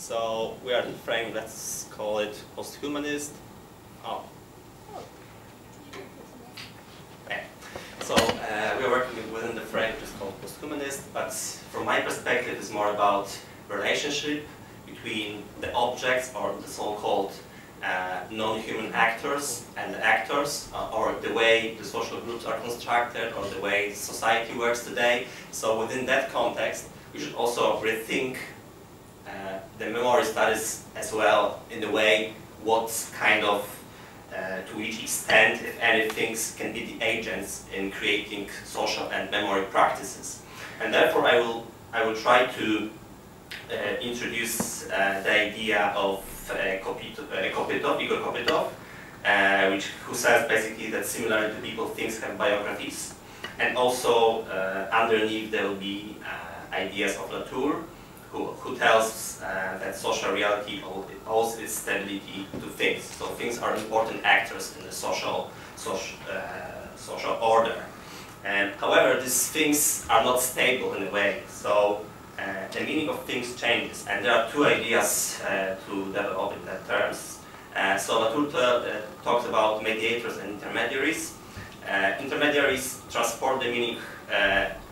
So we are in the frame, let's call it post-humanist. Oh. Okay. So we are working within the frame which is called post-humanist, but from my perspective it's more about relationship between the objects or the so-called non-human actors and the actors, or the way the social groups are constructed, or the way society works today. So within that context, we should also rethink the memory studies as well, in the way what kind of, to which extent, if any, things can be the agents in creating social and memory practices. And therefore I will try to introduce the idea of Igor Kopytov, who says basically that similar to people, things have biographies. And also underneath there will be ideas of Latour, who tells that social reality owes its stability to things. So things are important actors in the social order. However, these things are not stable in a way. So the meaning of things changes, and there are two ideas to develop in that terms. So Latour talks about mediators and intermediaries. Intermediaries transport the meaning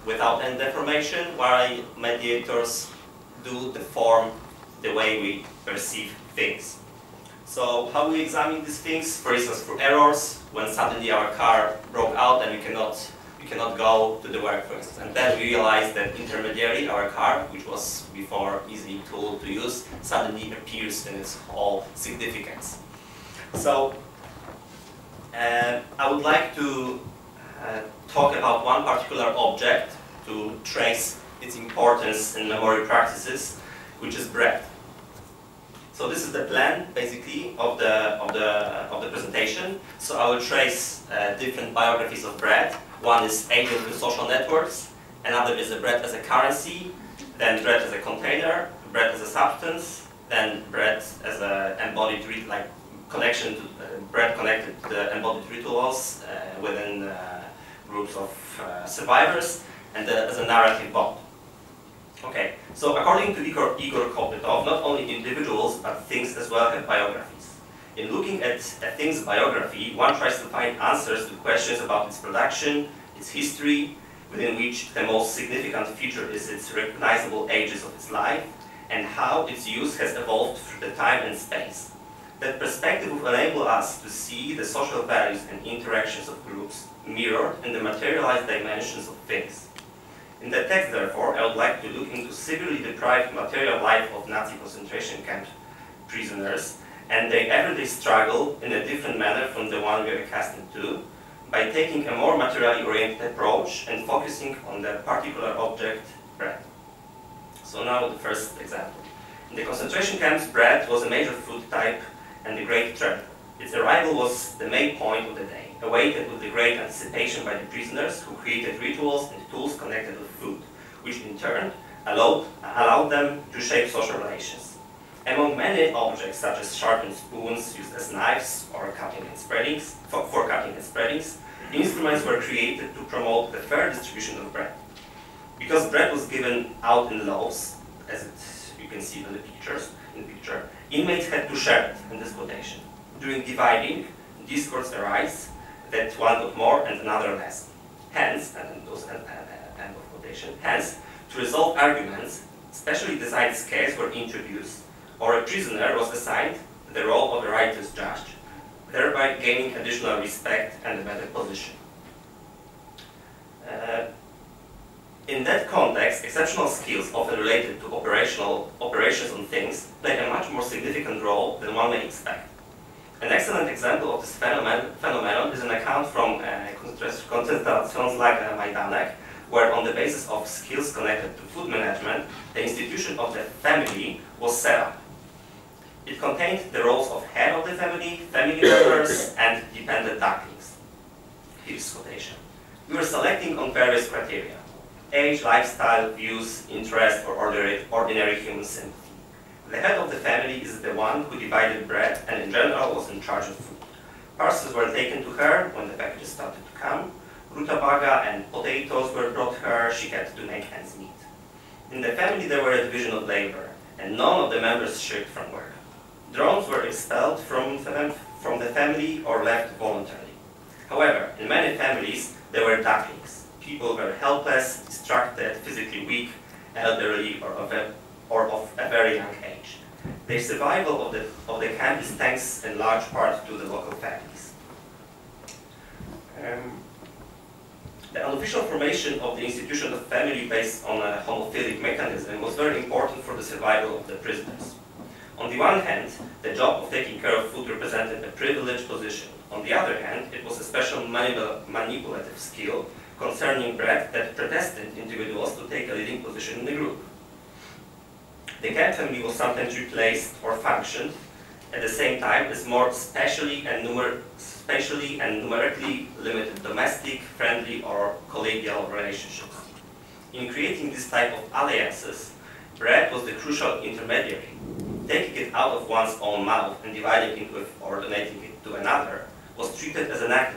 without any deformation, while mediators do the form the way we perceive things. So how do we examine these things? For instance, through errors, when suddenly our car broke out and we cannot go to the work, for instance. And then we realize that intermediary, our car, which was before easy tool to use, suddenly appears in its whole significance. So I would like to talk about one particular object to trace its importance in memory practices, which is bread. So this is the plan, basically, of the presentation. So I will trace different biographies of bread. One is agent in social networks, another is bread as a currency, then bread as a container, bread as a substance, then bread as an embodied connection to bread connected to the embodied rituals within groups of survivors, and as a narrative bond. Okay, so according to Igor Kopytov, not only individuals but things as well have biographies. In looking at a thing's biography, one tries to find answers to questions about its production, its history, within which the most significant feature is its recognizable ages of its life, and how its use has evolved through the time and space. That perspective will enable us to see the social values and interactions of groups mirrored in the materialized dimensions of things. In the text, therefore, I would like to look into severely deprived material life of Nazi concentration camp prisoners and their everyday struggle in a different manner from the one we are accustomed to, by taking a more materially oriented approach and focusing on the particular object, bread. So now the first example. In the concentration camps, bread was a major food type and a great treasure. Its arrival was the main point of the day, awaited with the great anticipation by the prisoners, who created rituals and tools connected with food, which in turn allowed them to shape social relations. Among many objects, such as sharpened spoons used as knives or cutting and spreadings, for cutting and spreadings, instruments were created to promote the fair distribution of bread. Because bread was given out in loaves, as you can see in the picture, inmates had to share it in this quotation. During dividing, discords arise that one got more and another less. Hence, and those end of quotation, hence, to resolve arguments, specially designed scales were introduced, or a prisoner was assigned the role of a righteous judge, thereby gaining additional respect and a better position. In that context, exceptional skills often related to operations on things play a much more significant role than one may expect. An excellent example of this phenomenon is an account from Koncentrationslager Majdanek, where on the basis of skills connected to food management, the institution of the family was set up. It contained the roles of head of the family members, and dependent ducklings. Here's quotation. We were selecting on various criteria: age, lifestyle, views, interest, or ordinary human sympathy. The head of the family is the one who divided bread and in general was in charge of food. Parcels were taken to her when the packages started to come. Rutabaga and potatoes were brought her, she had to make ends meet. In the family there were a division of labor. and none of the members shirked from work. Drones were expelled from the family or left voluntarily. However, in many families, there were ducklings. People were helpless, distracted, physically weak, elderly, or of a very young age. Their survival of the camp is thanks in large part to the local families. The unofficial formation of the institution of family based on a homophilic mechanism was very important for the survival of the prisoners. On the one hand, the job of taking care of food represented a privileged position. On the other hand, it was a special manipulative skill concerning bread that predestined individuals to take a leading position in the group. The camp family was sometimes replaced or functioned at the same time as more spatially and numerically limited domestic, friendly, or collegial relationships. In creating this type of alliances, bread was the crucial intermediary. Taking it out of one's own mouth and dividing it with or donating it to another was treated as an act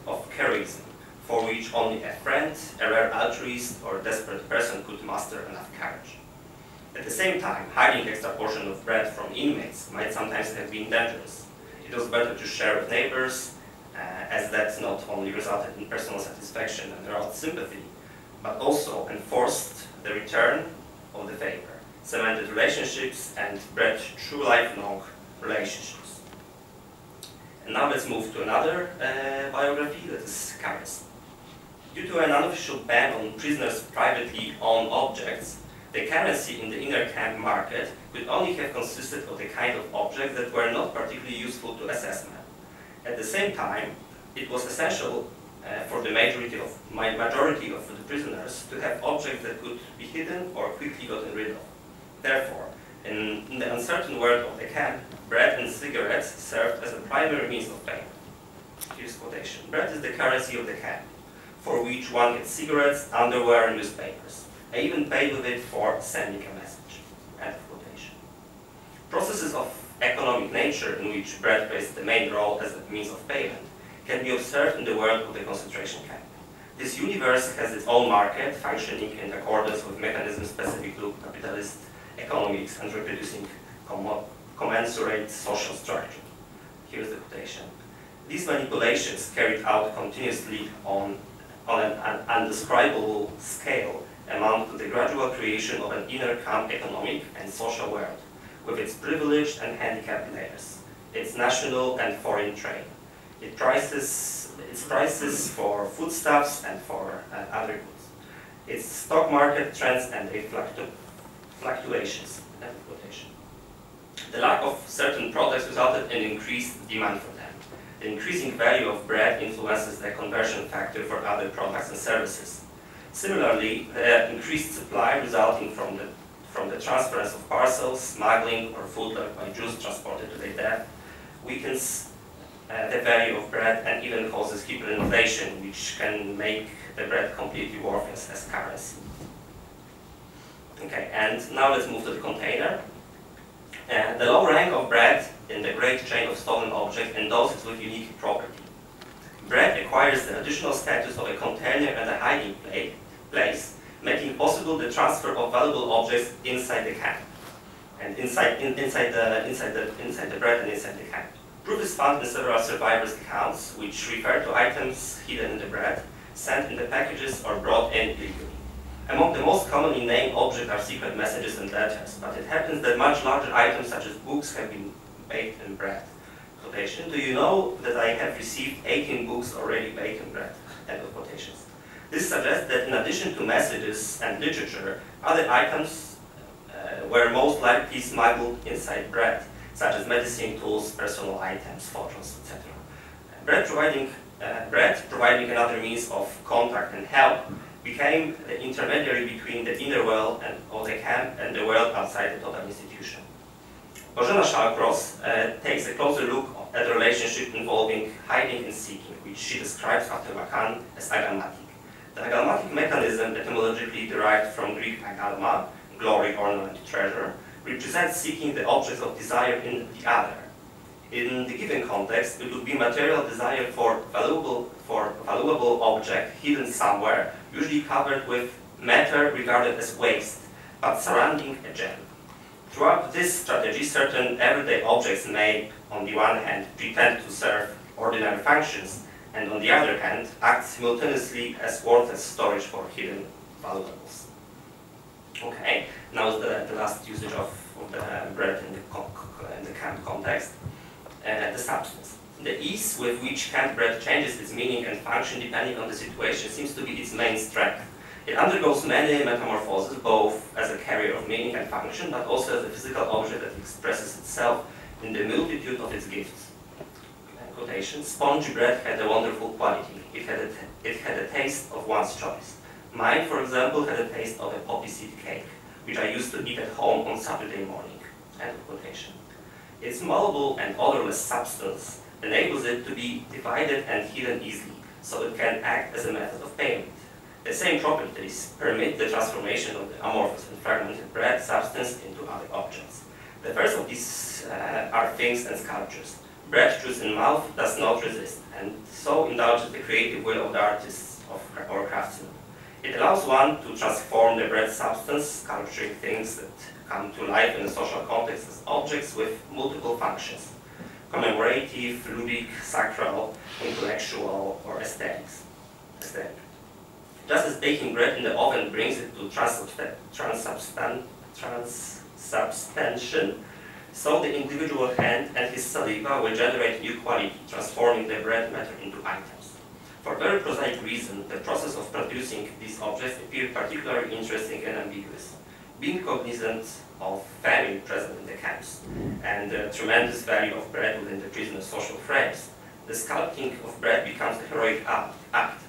of heroism, for which only a friend, a rare altruist, or a desperate person could muster enough courage. At the same time, hiding extra portion of bread from inmates might sometimes have been dangerous. It was better to share with neighbors, as that not only resulted in personal satisfaction and aroused sympathy, but also enforced the return of the favor, cemented relationships, and bred true lifelong relationships. And now let's move to another biography, that is Karas. Due to an unofficial ban on prisoners' privately owned objects, the currency in the inner camp market could only have consisted of the kind of objects that were not particularly useful to assessment. At the same time, it was essential for the majority of the prisoners to have objects that could be hidden or quickly gotten rid of. Therefore, in the uncertain world of the camp, bread and cigarettes served as a primary means of payment. Here's quotation. Bread is the currency of the camp, for which one gets cigarettes, underwear, and newspapers. I even paid with it for sending a message. End of quotation. Processes of economic nature in which bread plays the main role as a means of payment can be observed in the world of the concentration camp. This universe has its own market, functioning in accordance with mechanisms specific to capitalist economics and reproducing commensurate social structure. Here's the quotation. These manipulations carried out continuously on an undescribable scale amount to the gradual creation of an inner camp economic and social world, with its privileged and handicapped layers, its national and foreign trade, its prices for foodstuffs and for other goods, its stock market trends and their fluctuations. The lack of certain products resulted in increased demand for them. The increasing value of bread influences the conversion factor for other products and services. Similarly, the increased supply resulting from the transference of parcels, smuggling, or food like by Jews transported to their death weakens the value of bread and even causes hyperinflation, which can make the bread completely worthless as currency. Okay, and now let's move to the container. The low rank of bread in the great chain of stolen objects endowed it with unique property. Bread acquires the additional status of a container and a hiding place, making possible the transfer of valuable objects inside the camp, and inside the bread and inside the camp. Proof is found in several survivors' accounts, which refer to items hidden in the bread, sent in the packages, or brought in illegally. Among the most commonly named objects are secret messages and letters, but it happens that much larger items such as books have been baked in bread. Quotation, do you know that I have received 18 books already baked in bread? End of quotations. This suggests that in addition to messages and literature, other items were most likely smuggled inside bread, such as medicine tools, personal items, photos, etc. Bread providing another means of contact and help became the intermediary between the inner world of the camp and the world outside the total institution. Bożena Shallcross takes a closer look at the relationship involving hiding and seeking, which she describes after Lacan as agalmatic. The agalmatic mechanism, etymologically derived from Greek agalma, glory, ornament, treasure, represents seeking the objects of desire in the other. In the given context, it would be material desire for valuable object hidden somewhere, usually covered with matter regarded as waste, but surrounding a gem. Throughout this strategy, certain everyday objects may, on the one hand, pretend to serve ordinary functions, and on the other hand, act simultaneously as worthless storage for hidden valuables. Okay, now the last usage of the bread in the canned context, the substance. The ease with which canned bread changes its meaning and function depending on the situation seems to be its main strength. It undergoes many metamorphoses, both as a carrier of meaning and function, but also as a physical object that expresses itself in the multitude of its gifts. Quotation, spongy bread had a wonderful quality. It had a taste of one's choice. Mine, for example, had a taste of a poppy seed cake, which I used to eat at home on Saturday morning. End of quotation. Its malleable and odorless substance enables it to be divided and hidden easily, so it can act as a method of payment. The same properties permit the transformation of the amorphous and fragmented bread substance into other objects. The first of these are things and sculptures. Bread choose in mouth does not resist, and so indulges the creative will of the artist or craftsman. It allows one to transform the bread substance, sculpturing things that come to life in a social context as objects with multiple functions: commemorative, ludic, sacral, intellectual, or aesthetic. Just as baking bread in the oven brings it to transubstantiation, so the individual hand and his saliva will generate new quality, transforming the bread matter into items. For very prosaic reason, the process of producing these objects appeared particularly interesting and ambiguous. Being cognizant of famine present in the camps and the tremendous value of bread within the prisoner's social frames, the sculpting of bread becomes a heroic act,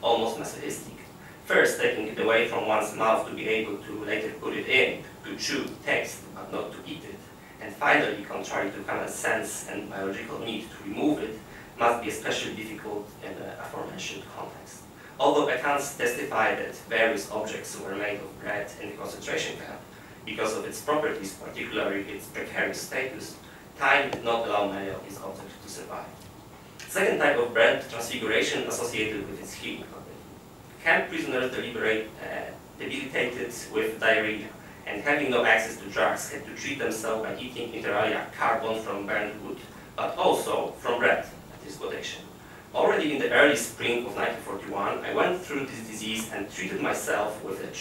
almost masochistic. First, taking it away from one's mouth to be able to later put it in, to chew, taste, but not to eat it. And finally, contrary to common sense and biological need to remove it, must be especially difficult in the aforementioned context. Although accounts testify that various objects were made of bread in the concentration camp, because of its properties, particularly its precarious status, time did not allow many of these objects to survive. Second type of bread, transfiguration associated with its healing property. Camp prisoners debilitated with diarrhea, and having no access to drugs, had to treat themselves by eating inter alia carbon from burned wood, but also from bread, at this quotation. Already in the early spring of 1941, I went through this disease and treated myself with a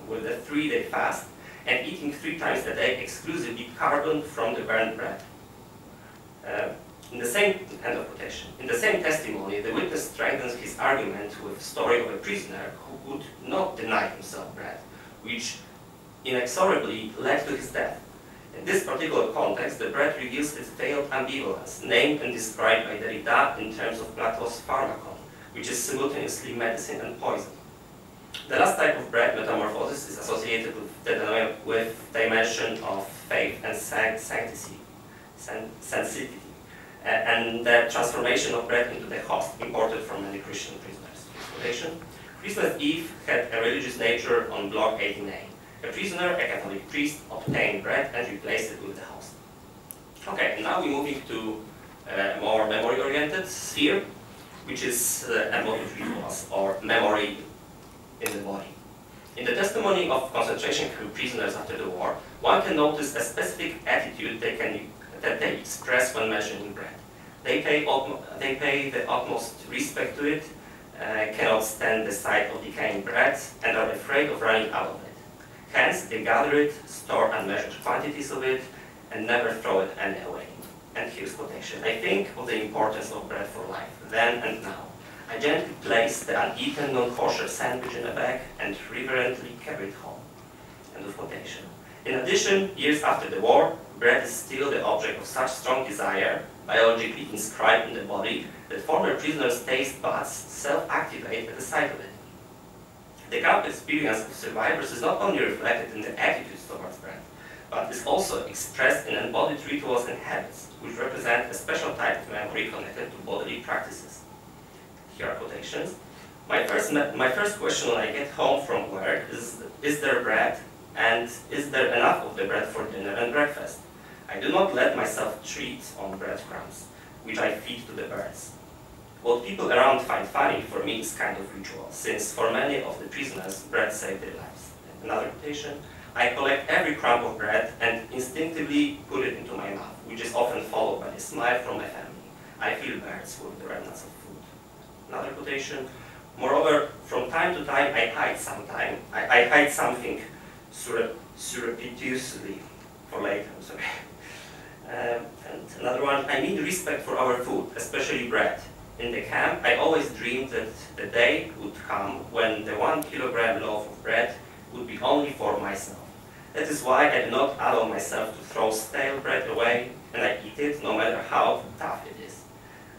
3-day fast and eating 3 times a day exclusively carbon from the burned bread. In the same end of quotation. In the same testimony, the witness strengthens his argument with the story of a prisoner who could not deny himself bread, which inexorably led to his death. In this particular context, the bread reveals its veiled ambivalence, named and described by Derrida in terms of Plato's pharmakon, which is simultaneously medicine and poison. The last type of bread, metamorphosis, is associated with dimension of faith and sanctity, and the transformation of bread into the host imported from many Christian prisoners. Quotation: Christmas Eve had a religious nature on block 89. A prisoner, a Catholic priest, obtained bread and replaced it with the host. Okay, now we're moving to a more memory-oriented sphere, which is emotive rituals, or memory in the body. In the testimony of concentration camp prisoners after the war, one can notice a specific attitude that they express when mentioning bread. They pay the utmost respect to it, cannot stand the sight of decaying bread, and are afraid of running out of it. Hence, they gather it, store unmeasured quantities of it, and never throw it any away. And here's quotation: I think of the importance of bread for life, then and now. I gently place the uneaten, non-kosher sandwich in a bag and reverently carry it home. End of quotation. In addition, years after the war, bread is still the object of such strong desire, biologically inscribed in the body, that former prisoners' taste buds self-activate at the sight of it. The camp experience of survivors is not only reflected in their attitudes towards bread, but is also expressed in embodied rituals and habits, which represent a special type of memory connected to bodily practices. Here are quotations. My first question when I get home from work is there bread? And is there enough of the bread for dinner and breakfast? I do not let myself treat on breadcrumbs, which I feed to the birds. What people around find funny for me is kind of ritual, since for many of the prisoners, bread saved their lives. And another quotation: I collect every crumb of bread and instinctively put it into my mouth, which is often followed by a smile from my family. I feel birds with the remnants of food. Another quotation. Moreover, from time to time, I hide something surreptitiously for later. I'm sorry. And another one. I mean respect for our food, especially bread. In the camp, I always dreamed that the day would come when the 1 kilogram loaf of bread would be only for myself. That is why I do not allow myself to throw stale bread away, and I eat it no matter how tough it is.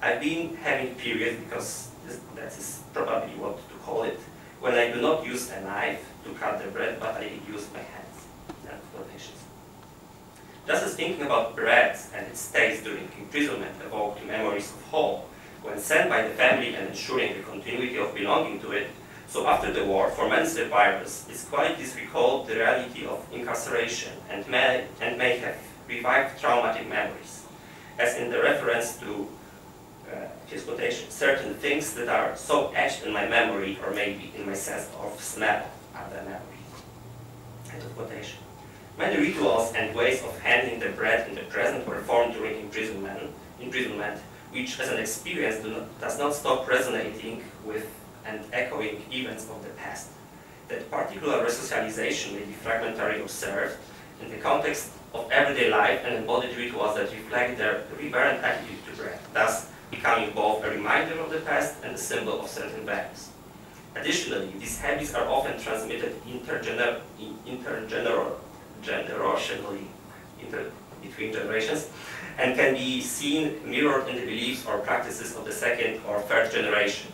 I've been having periods, because that is probably what to call it, when I do not use a knife to cut the bread, but I use my hands. And quotations. Just as thinking about bread and its taste during imprisonment evoked memories of home, when sent by the family and ensuring the continuity of belonging to it, so after the war, for many survivors, its qualities recalled the reality of incarceration and may have revived traumatic memories. As in the reference to his quotation, certain things that are so etched in my memory, or maybe in my sense of smell, are the memories. End of quotation. Many rituals and ways of handling the bread in the present were formed during imprisonment, which as an experience does not stop resonating with and echoing events of the past. That particular resocialization may be fragmentary observed in the context of everyday life and embodied rituals that reflect their reverent attitude to bread, thus becoming both a reminder of the past and a symbol of certain values. Additionally, these habits are often transmitted intergenerationally between generations, and can be seen mirrored in the beliefs or practices of the second or third generation.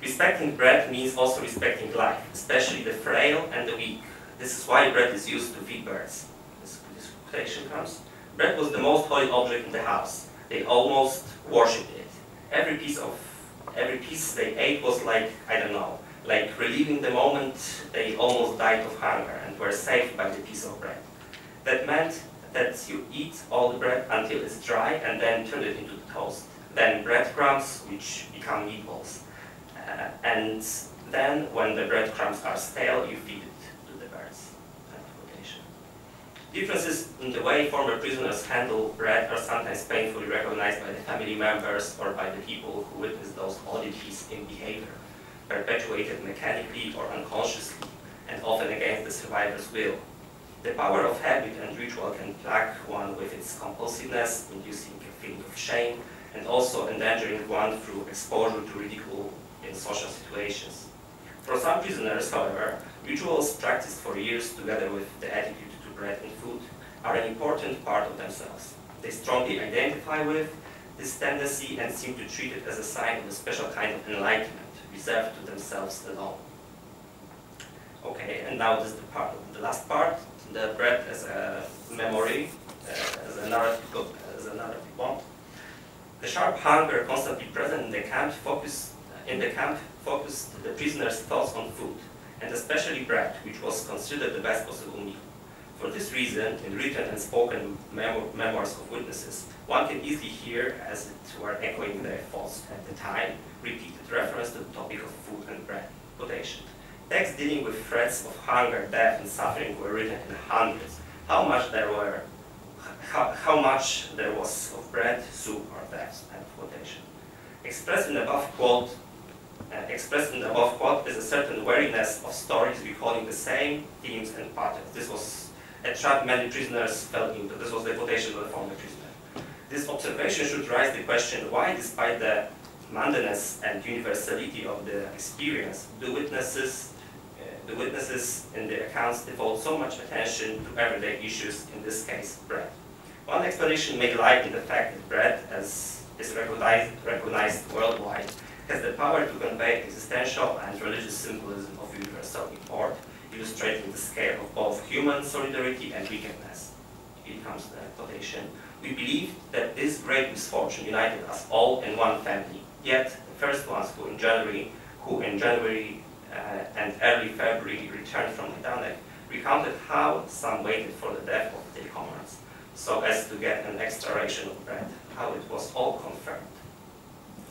Respecting bread means also respecting life, especially the frail and the weak. This is why bread is used to feed birds. This quotation comes. Bread was the most holy object in the house. They almost worshipped it. Every piece they ate was like, I don't know, like reliving the moment they almost died of hunger and were saved by the piece of bread. That meant that you eat all the bread until it's dry and then turn it into toast. Then breadcrumbs, which become meatballs. And then when the breadcrumbs are stale, you feed it to the birds. Differences in the way former prisoners handle bread are sometimes painfully recognized by the family members or by the people who witness those oddities in behavior, perpetuated mechanically or unconsciously, and often against the survivor's will. The power of habit and ritual can plague one with its compulsiveness, inducing a feeling of shame, and also endangering one through exposure to ridicule in social situations. For some prisoners, however, rituals practiced for years together with the attitude to bread and food are an important part of themselves. They strongly identify with this tendency and seem to treat it as a sign of a special kind of enlightenment reserved to themselves alone. Okay, and now this is the last part, the bread as a memory, as a narrative bond. The sharp hunger constantly present in the camp focused the prisoners' thoughts on food, and especially bread, which was considered the best possible meal. For this reason, in written and spoken memoirs of witnesses, one can easily hear, as it were echoing their thoughts at the time, repeated reference to the topic of food and bread. Quotation. Texts dealing with threats of hunger, death, and suffering were written in hundreds. How much there was of bread, soup, or death. End quotation. Expressed in the above quote is a certain wariness of stories recalling the same themes and patterns. This was a trap many prisoners fell into. This was the quotation of the former prisoner. This observation should raise the question why, despite the mundaneness and universality of the experience, the witnesses in the accounts devote so much attention to everyday issues, in this case, bread. One explanation may lie in the fact that bread, as is recognized worldwide, has the power to convey existential and religious symbolism of universal import, illustrating the scale of both human solidarity and wickedness. Here comes the quotation. We believe that this great misfortune united us all in one family, yet the first ones who in January and early February returned from Majdanek recounted how some waited for the death of their comrades, so as to get an extra ration of bread, how it was all confirmed.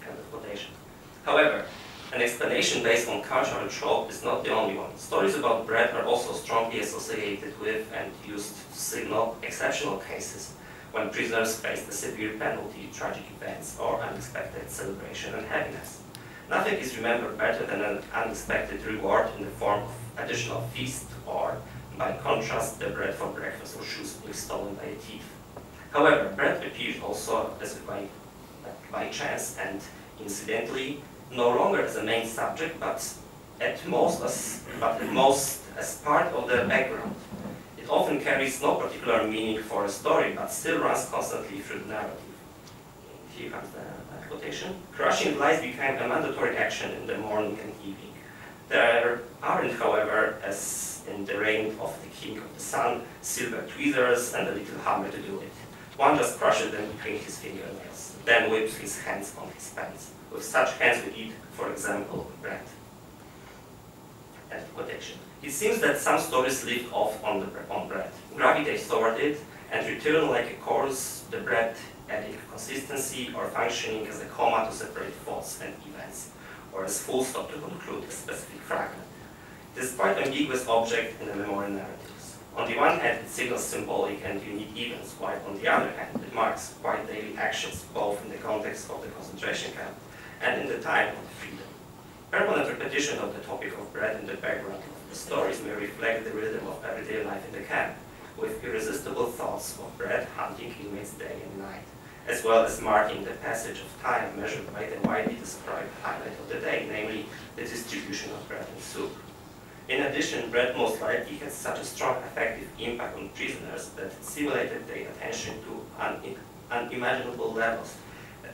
End of quotation. However, An explanation based on cultural trope is not the only one. Stories about bread are also strongly associated with and used to signal exceptional cases when prisoners faced a severe penalty, tragic events, or unexpected celebration and happiness. Nothing is remembered better than an unexpected reward in the form of additional feast, or, by contrast, the bread for breakfast or shoes being stolen by a thief. However, bread appears also as by chance and incidentally, no longer as a main subject, but at most as part of the background. It often carries no particular meaning for a story, but still runs constantly through the narrative. Here comes the quotation. Crushing lies became a mandatory action in the morning and evening. There aren't, however, as in the reign of the King of the Sun, silver tweezers and a little hammer to do it. One just crushes them between his fingernails, then whips his hands on his pants. With such hands we eat, for example, bread. End quotation. It seems that some stories live off on bread, gravitate toward it, and return like a course, the bread adding consistency or functioning as a comma to separate thoughts and events, or as full stop to conclude a specific fragment. It is quite an ambiguous object in the memory narratives. On the one hand, it signals symbolic and unique events, while on the other hand, it marks quite daily actions, both in the context of the concentration camp and in the time of freedom. Permanent repetition of the topic of bread in the background of the stories may reflect the rhythm of everyday life in the camp, with irresistible thoughts of bread hunting inmates day and night, as well as marking the passage of time measured by the widely described highlight of the day, namely the distribution of bread and soup. In addition, bread most likely had such a strong affective impact on prisoners that it stimulated their attention to unimaginable levels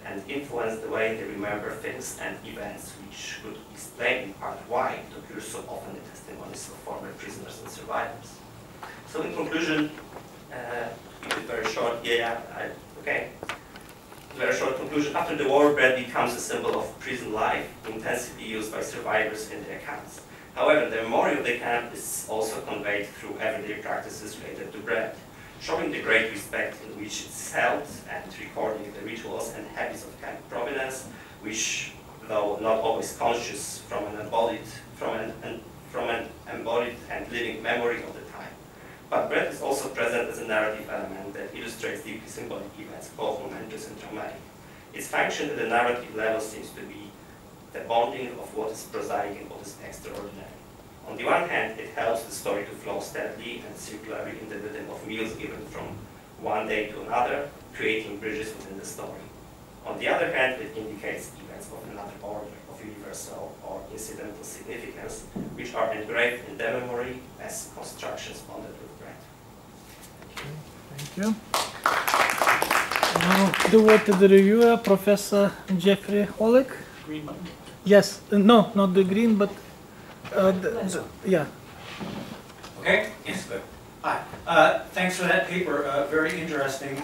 and influenced the way they remember things and events, which could explain in part why it occurs so often in testimonies of former prisoners and survivors. So in conclusion, keep it very short, very short conclusion. After the war, bread becomes a symbol of prison life, intensively used by survivors in their accounts. However, the memory of the camp is also conveyed through everyday practices related to bread, showing the great respect in which it's held and recording the rituals and habits of camp provenance, which, though not always conscious, from an embodied and living memory of the time. But bread is also present as a narrative element that illustrates deeply symbolic events, both momentous and dramatic. Its function at the narrative level seems to be the bonding of what is prosaic and what is extraordinary. On the one hand, it helps the story to flow steadily and circularly in the rhythm of meals given from one day to another, creating bridges within the story. On the other hand, it indicates events of another order, of universal or incidental significance, which are engraved in the memory as constructions bonded with bread. Thank you. Now, the word to the reviewer, Professor Jeffrey Oleg. Green button? Yes, no, not the green, but yeah. Okay, yes, good. Hi, thanks for that paper, very interesting.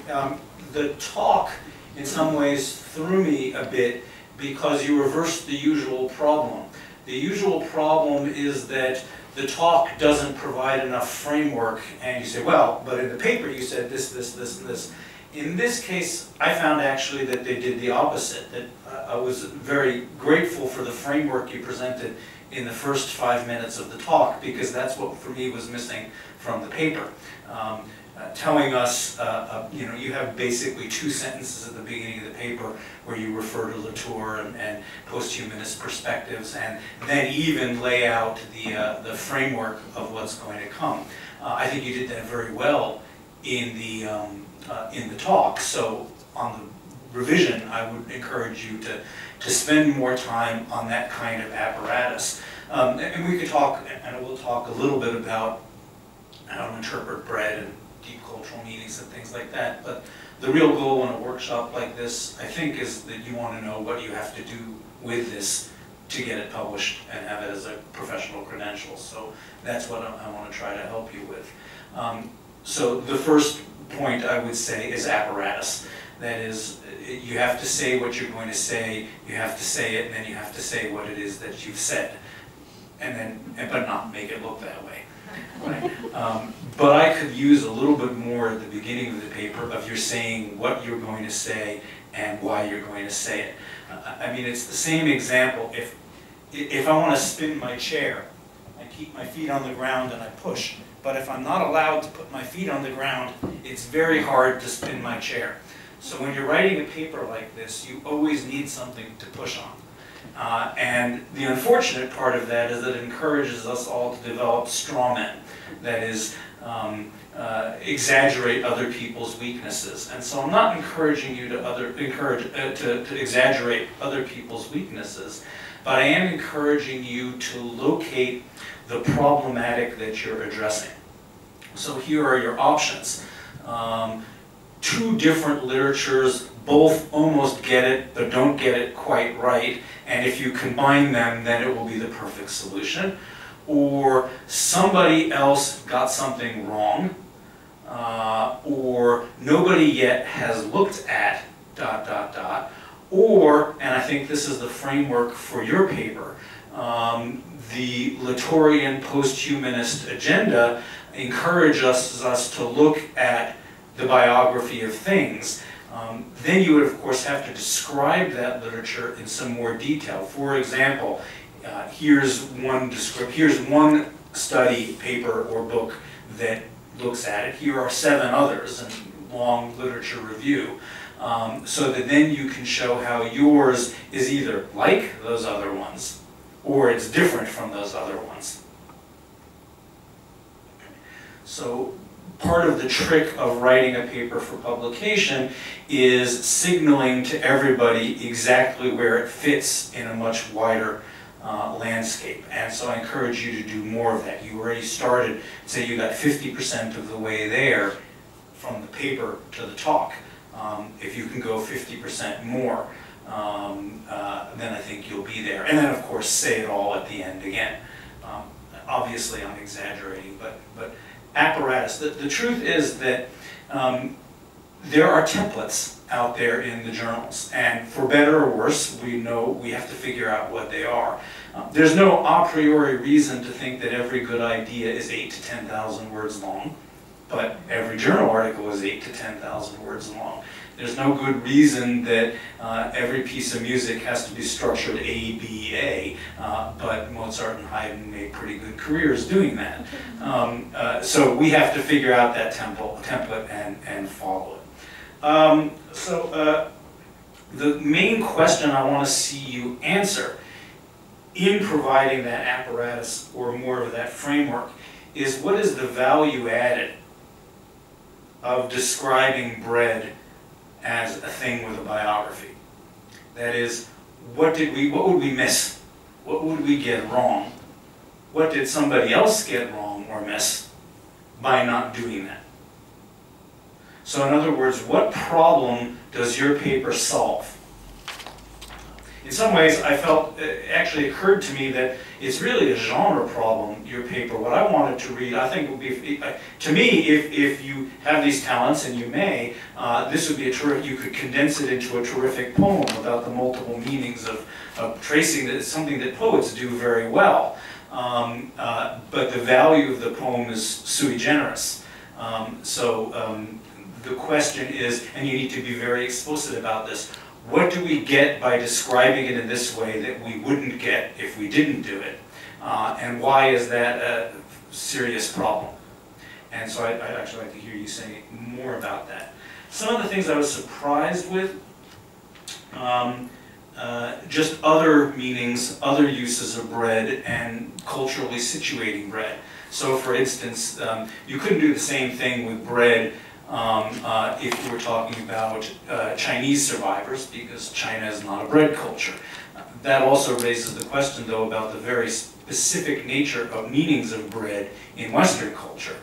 The talk in some ways threw me a bit because you reversed the usual problem. The usual problem is that the talk doesn't provide enough framework and you say, well, but in the paper you said this, this, this, and this. In this case, I found actually that they did the opposite, that I was very grateful for the framework you presented in the first 5 minutes of the talk, because that's what for me was missing from the paper. Telling us, you have basically 2 sentences at the beginning of the paper where you refer to Latour and posthumanist perspectives, and then even lay out the framework of what's going to come. I think you did that very well in the talk. So on the revision, I would encourage you to spend more time on that kind of apparatus. And we could talk, and we'll talk a little bit about how to interpret bread and deep cultural meanings and things like that. But the real goal in a workshop like this, I think, is that you want to know what you have to do with this to get it published and have it as a professional credential. So that's what I want to try to help you with. So the first point I would say is apparatus. That is, you have to say what you're going to say, you have to say it, and then you have to say what it is that you've said. But not make it look that way. Right? But I could use a little bit more at the beginning of the paper of your saying what you're going to say and why you're going to say it. I mean, it's the same example. if I want to spin my chair, I keep my feet on the ground and I push. But if I'm not allowed to put my feet on the ground, it's very hard to spin my chair. So when you're writing a paper like this, you always need something to push on. And the unfortunate part of that is that it encourages us all to develop straw men. That is, exaggerate other people's weaknesses. And so I'm not encouraging you to exaggerate other people's weaknesses, but I am encouraging you to locate the problematic that you're addressing. So here are your options. Two different literatures, both almost get it, but don't get it quite right, and if you combine them, then it will be the perfect solution. Or somebody else got something wrong, or nobody yet has looked at ... Or, and I think this is the framework for your paper, the Latourian post-humanist agenda encourages us to look at the biography of things. Then you would, of course, have to describe that literature in some more detail. For example, here's one study paper or book that looks at it. Here are 7 others in long literature review. So that then you can show how yours is either like those other ones or it's different from those other ones. So part of the trick of writing a paper for publication is signaling to everybody exactly where it fits in a much wider landscape. And so I encourage you to do more of that. You already started, say you got 50% of the way there from the paper to the talk. If you can go 50% more, then I think you'll be there. And then, of course, say it all at the end again. Obviously, I'm exaggerating, but apparatus. The truth is that there are templates out there in the journals, and for better or worse, we know we have to figure out what they are. There's no a priori reason to think that every good idea is 8,000 to 10,000 words long, but every journal article is 8,000 to 10,000 words long. There's no good reason that every piece of music has to be structured A, B, A, but Mozart and Haydn made pretty good careers doing that. So we have to figure out that template and follow it. The main question I want to see you answer in providing that apparatus or more of that framework is, what is the value added of describing bread as a thing with a biography? That is, what would we miss? What would we get wrong? What did somebody else get wrong or miss by not doing that? So in other words, what problem does your paper solve? In some ways, I felt, it actually occurred to me that it's really a genre problem, your paper. What I wanted to read, I think would be, to me, if you have these talents, and you may, this would be a terrific, you could condense it into a terrific poem about the multiple meanings of tracing. That something that poets do very well. But the value of the poem is sui generis. The question is, and you need to be very explicit about this, what do we get by describing it in this way that we wouldn't get if we didn't do it? And why is that a serious problem? And so I'd actually like to hear you say more about that. Some of the things I was surprised with, just other meanings, other uses of bread, and culturally situating bread. So for instance, you couldn't do the same thing with bread if you were talking about Chinese survivors, because China is not a bread culture. That also raises the question, though, about the very specific nature of meanings of bread in Western culture.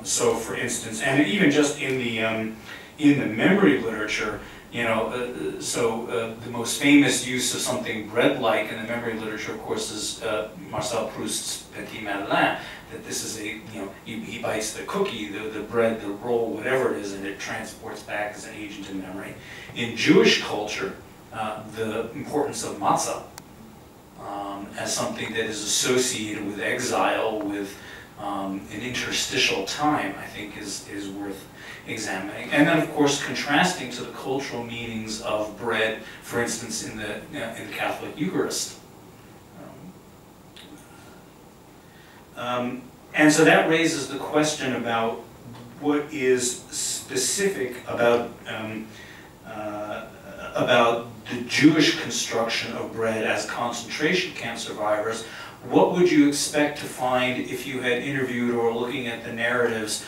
So, for instance, and even just in the memory literature, you know, the most famous use of something bread-like in the memory literature, of course, is Marcel Proust's Petit Madeleine. That this is a, you know, he bites the cookie, the bread, the roll, whatever it is, and it transports back as an agent in memory. In Jewish culture, the importance of matzah as something that is associated with exile, with an interstitial time, I think is worth examining. And then, of course, contrasting to the cultural meanings of bread, for instance, in the Catholic Eucharist. And so that raises the question about what is specific about the Jewish construction of bread as concentration camp survivors. What would you expect to find if you had interviewed or looking at the narratives